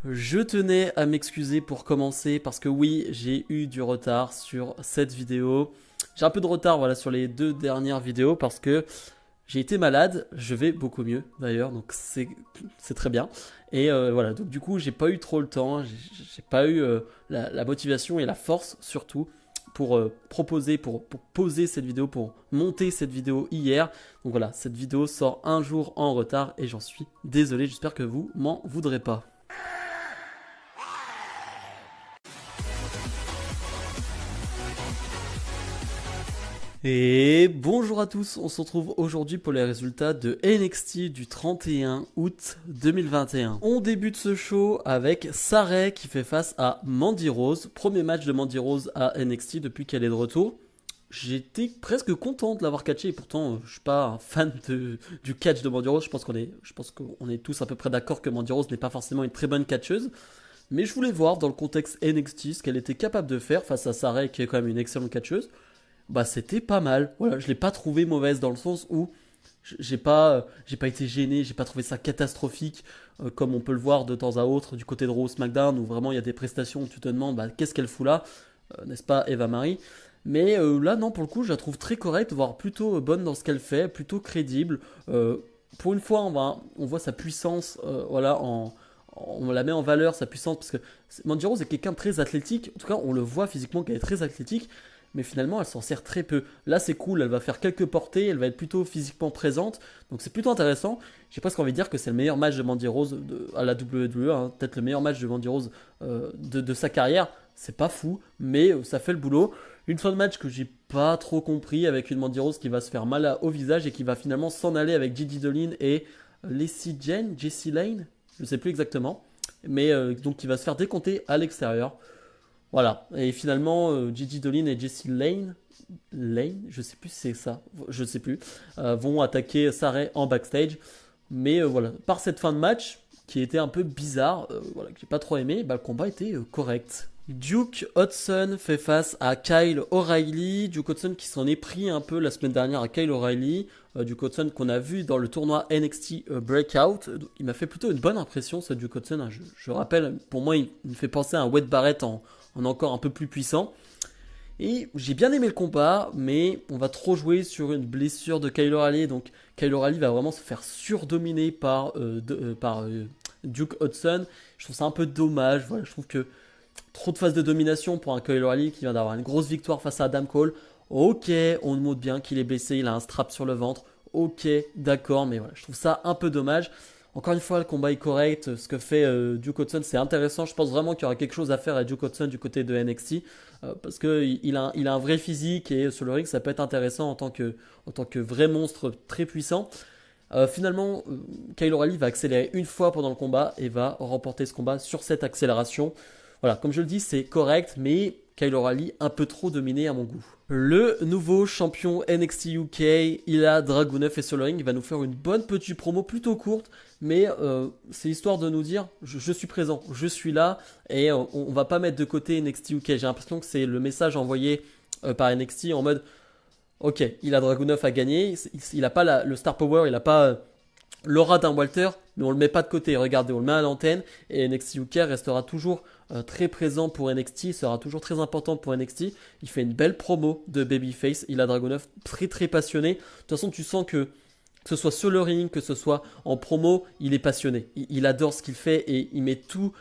Je tenais à m'excuser pour commencer parce que oui, j'ai eu du retard sur cette vidéo. J'ai un peu de retard voilà, sur les deux dernières vidéos parce que j'ai été malade, je vais beaucoup mieux d'ailleurs, donc c'est très bien. Et voilà, donc du coup, j'ai pas eu trop le temps, j'ai pas eu la motivation et la force surtout pour proposer, pour poser cette vidéo, pour monter cette vidéo hier. Donc voilà, cette vidéo sort un jour en retard et j'en suis désolé, j'espère que vous m'en voudrez pas. Et bonjour à tous, on se retrouve aujourd'hui pour les résultats de NXT du 31 août 2021. On débute ce show avec Sarray qui fait face à Mandy Rose. Premier match de Mandy Rose à NXT depuis qu'elle est de retour. J'étais presque content de l'avoir catché et pourtant je suis pas un fan du catch de Mandy Rose. Je pense qu'on est tous à peu près d'accord que Mandy Rose n'est pas forcément une très bonne catcheuse. Mais je voulais voir dans le contexte NXT ce qu'elle était capable de faire face à Sarray qui est quand même une excellente catcheuse. Bah c'était pas mal. Voilà, je l'ai pas trouvé mauvaise dans le sens où j'ai pas été gêné, j'ai pas trouvé ça catastrophique comme on peut le voir de temps à autre du côté de Raw SmackDown où vraiment il y a des prestations où tu te demandes bah, qu'est-ce qu'elle fout là, n'est-ce pas Eva Marie. Mais là non pour le coup je la trouve très correcte, voire plutôt bonne dans ce qu'elle fait, plutôt crédible. Pour une fois on voit sa puissance, voilà on la met en valeur sa puissance parce que Mandy Rose est quelqu'un de très athlétique. En tout cas on le voit physiquement qu'elle est très athlétique mais finalement elle s'en sert très peu. Là c'est cool, elle va faire quelques portées, elle va être plutôt physiquement présente, donc c'est plutôt intéressant. J'ai presque envie de dire que c'est le meilleur match de Mandy Rose à la WWE, hein. Peut-être le meilleur match de Mandy Rose de sa carrière, c'est pas fou, mais ça fait le boulot. Une fin de match que j'ai pas trop compris avec une Mandy Rose qui va se faire mal au visage et qui va finalement s'en aller avec Gigi Dolin et Jessie Lane, je sais plus exactement, mais donc qui va se faire décompter à l'extérieur. Voilà, et finalement, Gigi Dolin et Jessie Lane, je sais plus si c'est ça, je sais plus, vont attaquer Sarray en backstage. Mais voilà, par cette fin de match, qui était un peu bizarre, voilà, que j'ai pas trop aimé, bah, le combat était correct. Duke Hudson fait face à Kyle O'Reilly. Duke Hudson qui s'en est pris un peu la semaine dernière à Kyle O'Reilly. Duke Hudson qu'on a vu dans le tournoi NXT Breakout. Il m'a fait plutôt une bonne impression ce Duke Hudson, hein. Je rappelle, pour moi il me fait penser à un Wade Barrett en encore un peu plus puissant. Et j'ai bien aimé le combat, mais on va trop jouer sur une blessure de Kyle O'Reilly. Donc Kyle O'Reilly va vraiment se faire surdominer par Duke Hudson. Je trouve ça un peu dommage. Voilà, je trouve que trop de phases de domination pour un Kyle O'Reilly qui vient d'avoir une grosse victoire face à Adam Cole. Ok, on note bien qu'il est blessé, il a un strap sur le ventre. Ok, d'accord, mais voilà, je trouve ça un peu dommage. Encore une fois, le combat est correct. Ce que fait Duke Hudson, c'est intéressant. Je pense vraiment qu'il y aura quelque chose à faire à Duke Hudson du côté de NXT. Parce qu'il a un vrai physique et sur le ring, ça peut être intéressant en tant que vrai monstre très puissant. Finalement, Kyle O'Reilly va accélérer une fois pendant le combat et va remporter ce combat sur cette accélération. Voilà, comme je le dis, c'est correct, mais Kyle O'Reilly un peu trop dominé à mon goût. Le nouveau champion NXT UK, Ilya Dragunov est sur le ring. Il va nous faire une bonne petite promo plutôt courte, mais c'est histoire de nous dire je suis présent, je suis là, et on va pas mettre de côté NXT UK. J'ai l'impression que c'est le message envoyé par NXT en mode ok, Ilya Dragunov a gagné, il n'a pas le star power, il n'a pas l'aura d'un Walter, mais on le met pas de côté. Regardez, on le met à l'antenne et NXT UK restera toujours très présent pour NXT, sera toujours très important pour NXT. Il fait une belle promo de Babyface, il a Dragunov très très passionné. De toute façon, tu sens que ce soit sur le ring, que ce soit en promo, il est passionné. Il adore ce qu'il fait et il met toute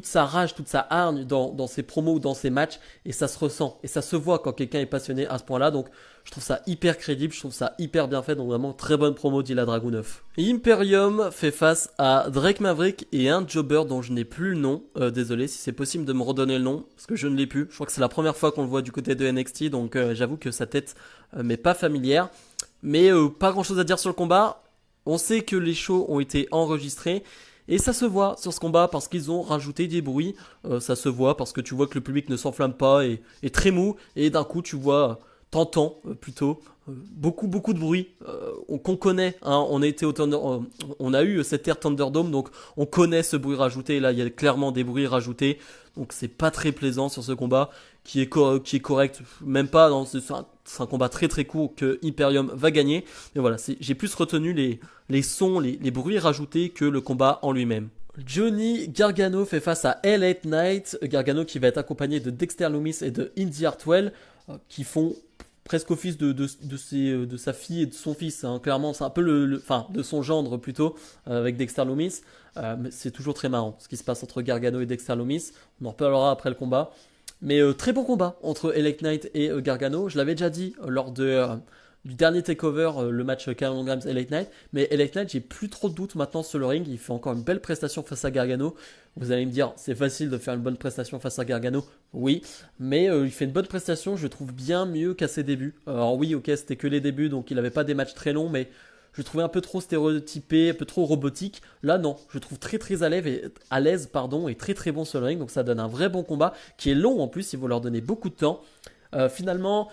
sa rage, toute sa hargne dans ses promos ou dans ses matchs et ça se ressent et ça se voit quand quelqu'un est passionné à ce point-là. Donc je trouve ça hyper crédible, je trouve ça hyper bien fait. Donc vraiment très bonne promo d'Ilya Dragunov. Imperium fait face à Drake Maverick et un jobber dont je n'ai plus le nom. Désolé si c'est possible de me redonner le nom parce que je ne l'ai plus. Je crois que c'est la première fois qu'on le voit du côté de NXT donc j'avoue que sa tête m'est pas familière. Mais pas grand chose à dire sur le combat. On sait que les shows ont été enregistrés. Et ça se voit sur ce combat parce qu'ils ont rajouté des bruits. Ça se voit parce que tu vois que le public ne s'enflamme pas et est très mou. Et d'un coup, tu vois, t'entends plutôt beaucoup de bruit qu'on connaît. Hein, on a eu cette ère Thunderdome, donc on connaît ce bruit rajouté. Et là, il y a clairement des bruits rajoutés. Donc c'est pas très plaisant sur ce combat qui est correct. Même pas dans c'est un combat très très court que Imperium va gagner. Mais voilà, j'ai plus retenu les sons, les bruits rajoutés que le combat en lui-même. Johnny Gargano fait face à LA Knight. Gargano qui va être accompagné de Dexter Lumis et de Indy Hartwell qui font presque office de sa fille et de son fils. Hein. Clairement, c'est un peu enfin, de son gendre plutôt, avec Dexter Lumis. Mais c'est toujours très marrant ce qui se passe entre Gargano et Dexter Lumis. On en reparlera après le combat. Mais très bon combat entre LA Knight et Gargano. Je l'avais déjà dit lors du dernier takeover, le match Cameron Grimes et LA Knight. Mais LA Knight, j'ai plus trop de doutes maintenant sur le ring. Il fait encore une belle prestation face à Gargano. Vous allez me dire, c'est facile de faire une bonne prestation face à Gargano. Oui, mais il fait une bonne prestation. Je le trouve bien mieux qu'à ses débuts. Alors oui, ok, c'était que les débuts, donc il n'avait pas des matchs très longs, mais je le trouvais un peu trop stéréotypé, un peu trop robotique. Là, non, je le trouve très très à l'aise, et très très bon sur le ring. Donc ça donne un vrai bon combat qui est long en plus. Il faut leur donner beaucoup de temps. Finalement,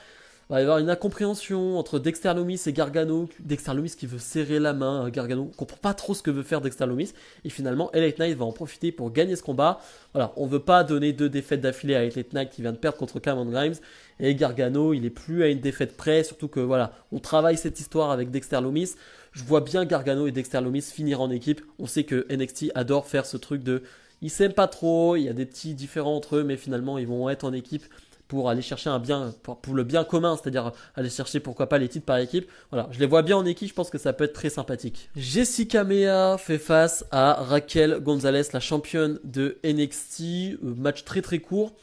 il va y avoir une incompréhension entre Dexter Lumis et Gargano. Dexter Lumis qui veut serrer la main à Gargano. On comprend pas trop ce que veut faire Dexter Lumis. Et finalement, LA Knight va en profiter pour gagner ce combat. Voilà, on veut pas donner 2 défaites d'affilée à LA Knight qui vient de perdre contre Cameron Grimes. Et Gargano, il est plus à une défaite près. Surtout que voilà, on travaille cette histoire avec Dexter Lumis. Je vois bien Gargano et Dexter Lumis finir en équipe. On sait que NXT adore faire ce truc de... Ils s'aiment pas trop, il y a des petits différends entre eux, mais finalement, ils vont être en équipe pour aller chercher un bien, pour le bien commun, c'est-à-dire aller chercher pourquoi pas les titres par équipe. Voilà, je les vois bien en équipe, je pense que ça peut être très sympathique. Jessica Mea fait face à Raquel Gonzalez, la championne de NXT. Match très très court.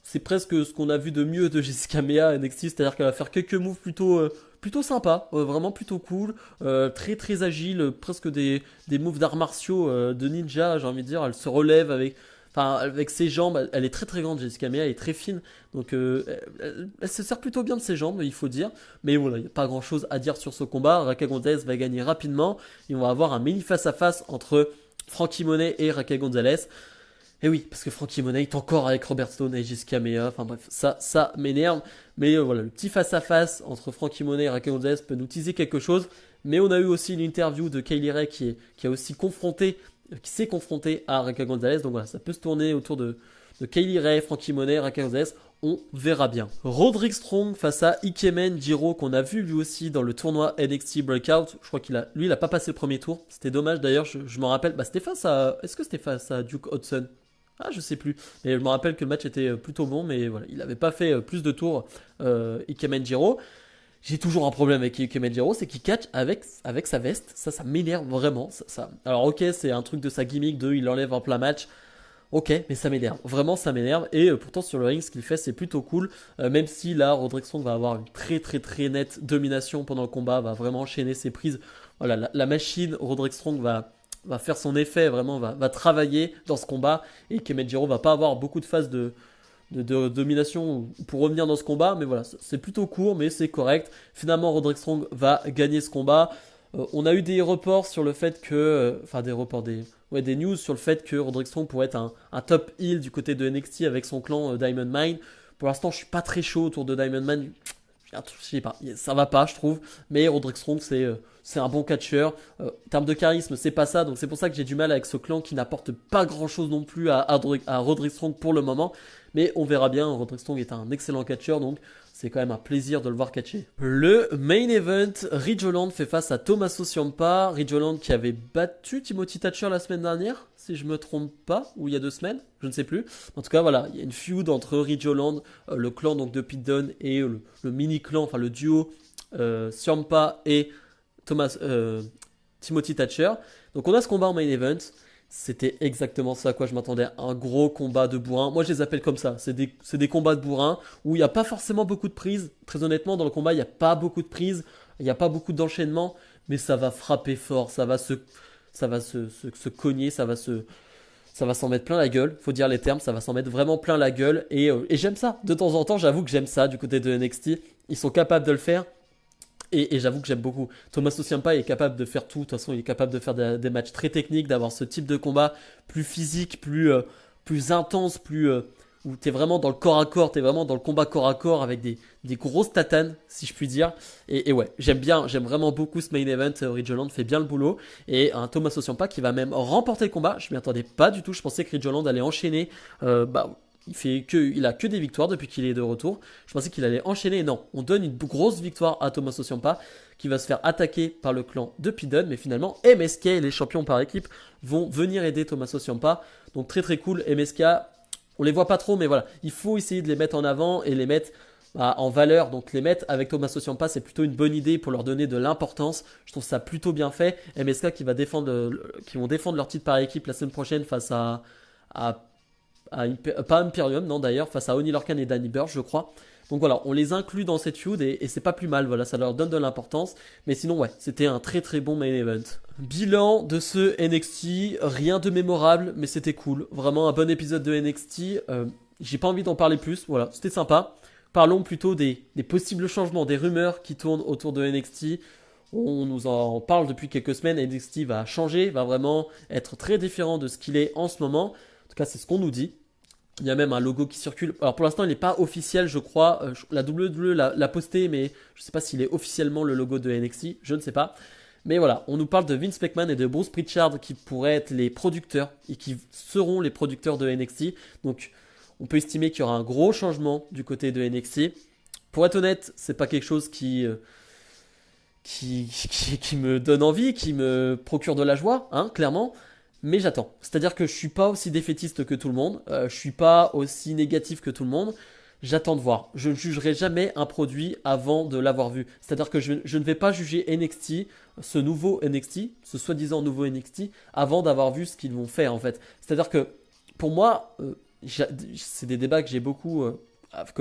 C'est presque ce qu'on a vu de mieux de Jessica Mea à NXT, c'est-à-dire qu'elle va faire quelques moves plutôt sympa, vraiment plutôt cool, très très agile, presque des moves d'arts martiaux de ninja, j'ai envie de dire. Elle se relève avec ses jambes. Elle est très très grande, Jessica Mea, elle est très fine, donc elle se sert plutôt bien de ses jambes, il faut dire. Mais voilà, il n'y a pas grand chose à dire sur ce combat. Raquel Gonzalez va gagner rapidement et on va avoir un mini face à face entre Frankie Monet et Raquel Gonzalez. Et oui, parce que Frankie Monet est encore avec Robert Stone et Jessica Mea. Enfin bref, ça m'énerve. Mais voilà, le petit face-à-face entre Frankie Monet et Raquel Gonzalez peut nous teaser quelque chose. Mais on a eu aussi une interview de Kaylee Ray qui s'est confronté à Raquel Gonzalez. Donc voilà, ça peut se tourner autour de Kaylee Ray, Frankie Monet, Raquel Gonzalez. On verra bien. Roderick Strong face à Ikemen Jiro, qu'on a vu lui aussi dans le tournoi NXT Breakout. Je crois il a pas passé le premier tour. C'était dommage d'ailleurs, je m'en rappelle. C'était est-ce que c'était face à Duke Hudson? Ah, je sais plus. Mais je me rappelle que le match était plutôt bon, mais voilà, il n'avait pas fait plus de tours, Ikemen Jiro. J'ai toujours un problème avec Ikemen Jiro, c'est qu'il catch avec sa veste. Ça m'énerve vraiment. Alors ok, c'est un truc de sa gimmick il l'enlève en plein match. Ok, mais ça m'énerve. Vraiment, ça m'énerve. Et pourtant, sur le ring, ce qu'il fait, c'est plutôt cool. Même si là, Roderick Strong va avoir une très très très nette domination pendant le combat, va vraiment enchaîner ses prises. Voilà, la machine, Roderick Strong va faire son effet, vraiment, va travailler dans ce combat. Et Kemejiro va pas avoir beaucoup de phases de domination pour revenir dans ce combat. Mais voilà, c'est plutôt court, mais c'est correct. Finalement, Roderick Strong va gagner ce combat. On a eu des reports sur le fait que... des news sur le fait que Roderick Strong pourrait être un top heel du côté de NXT avec son clan Diamond Mine. Pour l'instant, je suis pas très chaud autour de Diamond Mine. Je sais pas, ça va pas, je trouve. Mais Roderick Strong, c'est un bon catcheur. En termes de charisme, c'est pas ça. Donc c'est pour ça que j'ai du mal avec ce clan qui n'apporte pas grand chose non plus à Roderick Strong pour le moment. Mais on verra bien. Roderick Strong est un excellent catcheur, donc c'est quand même un plaisir de le voir catcher. Le main event, Ridge Holland fait face à Tommaso Ciampa. Ridge Holland qui avait battu Timothy Thatcher la semaine dernière, si je me trompe pas, ou il y a 2 semaines, je ne sais plus. En tout cas, voilà, il y a une feud entre Ridge Holland, le clan donc de Pete Dunne, et le mini-clan, enfin le duo Ciampa et Timothy Thatcher. Donc on a ce combat en main event. C'était exactement ça à quoi je m'attendais. Un gros combat de bourrin. Moi, je les appelle comme ça. C'est des combats de bourrin où il n'y a pas forcément beaucoup de prises. Très honnêtement, dans le combat, il n'y a pas beaucoup de prises. Il n'y a pas beaucoup d'enchaînement. Mais ça va frapper fort. Ça va se cogner. Ça va s'en mettre plein la gueule. Faut dire les termes. Ça va s'en mettre vraiment plein la gueule. Et j'aime ça. De temps en temps, j'avoue que j'aime ça du côté de NXT. Ils sont capables de le faire. Et j'avoue que j'aime beaucoup. Tommaso Ciampa est capable de faire tout. De toute façon, il est capable de faire des matchs très techniques, d'avoir ce type de combat plus physique, plus intense, où t'es vraiment dans le corps à corps, t'es vraiment dans le combat corps à corps avec des grosses tatanes, si je puis dire. Et ouais, j'aime vraiment beaucoup ce main event. Ridge Holland fait bien le boulot. Et un Tommaso Ciampa qui va même remporter le combat. Je m'y attendais pas du tout. Je pensais que Ridge Holland allait enchaîner. il a que des victoires depuis qu'il est de retour. Je pensais qu'il allait enchaîner. Non, on donne une grosse victoire à Tommaso Ciampa qui va se faire attaquer par le clan de Pidon. Mais finalement, MSK et les champions par équipe vont venir aider Tommaso Ciampa. Donc très très cool. MSK, on les voit pas trop, mais voilà, il faut essayer de les mettre en avant et les mettre en valeur. Donc les mettre avec Tommaso Ciampa, c'est plutôt une bonne idée pour leur donner de l'importance. Je trouve ça plutôt bien fait. MSK qui vont défendre leur titre par équipe la semaine prochaine face à pas Imperium, non d'ailleurs, face à Oni Lorcan et Danny Burch, je crois. Donc voilà, on les inclut dans cette feud et c'est pas plus mal, voilà, ça leur donne de l'importance. Mais sinon, ouais, c'était un très très bon main event. Bilan de ce NXT, rien de mémorable, mais c'était cool. Vraiment un bon épisode de NXT. J'ai pas envie d'en parler plus, voilà, c'était sympa. Parlons plutôt des possibles changements, des rumeurs qui tournent autour de NXT. On nous en parle depuis quelques semaines, NXT va changer, va vraiment être très différent de ce qu'il est en ce moment. En tout cas, c'est ce qu'on nous dit. Il y a même un logo qui circule. Alors pour l'instant, il n'est pas officiel, je crois. La WWE l'a posté, mais je ne sais pas s'il est officiellement le logo de NXT. Je ne sais pas. Mais voilà, on nous parle de Vince McMahon et de Bruce Pritchard qui pourraient être les producteurs et qui seront les producteurs de NXT. Donc on peut estimer qu'il y aura un gros changement du côté de NXT. Pour être honnête, c'est pas quelque chose qui me donne envie, qui me procure de la joie, hein, clairement. Mais j'attends. C'est-à-dire que je suis pas aussi défaitiste que tout le monde. Je suis pas aussi négatif que tout le monde. J'attends de voir. Je ne jugerai jamais un produit avant de l'avoir vu. C'est-à-dire que je ne vais pas juger NXT, ce nouveau NXT, ce soi-disant nouveau NXT, avant d'avoir vu ce qu'ils vont faire en fait. C'est-à-dire que pour moi, c'est des débats que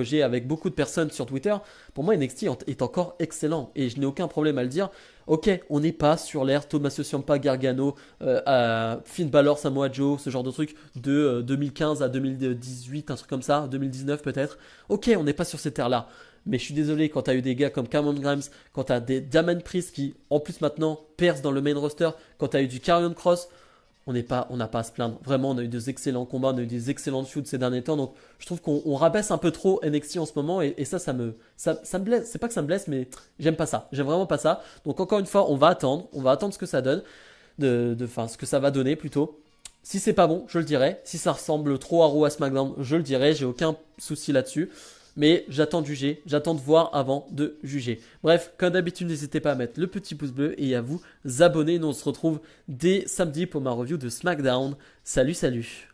j'ai avec beaucoup de personnes sur Twitter. Pour moi, NXT est encore excellent et je n'ai aucun problème à le dire. Ok, on n'est pas sur l'ère Tommaso Ciampa, Gargano, Finn Balor, Samoa Joe, ce genre de truc de 2015 à 2018, un truc comme ça, 2019 peut-être. Ok, on n'est pas sur cette ère-là. Mais je suis désolé, quand tu as eu des gars comme Cameron Grimes, quand tu as des Damon Priest qui, en plus maintenant, percent dans le main roster, quand tu as eu du Karrion Kross, on n'a pas à se plaindre. Vraiment, on a eu des excellents combats, on a eu des excellentes feuds ces derniers temps. Donc, je trouve qu'on rabaisse un peu trop NXT en ce moment. Et ça me blesse. C'est pas que ça me blesse, mais j'aime pas ça. J'aime vraiment pas ça. Donc, encore une fois, on va attendre. On va attendre ce que ça donne. Ce que ça va donner plutôt. Si c'est pas bon, je le dirai. Si ça ressemble trop à Raw à SmackDown, je le dirai. J'ai aucun souci là-dessus. Mais j'attends de juger, j'attends de voir avant de juger. Bref, comme d'habitude, n'hésitez pas à mettre le petit pouce bleu et à vous abonner. Nous, on se retrouve dès samedi pour ma review de SmackDown. Salut, salut!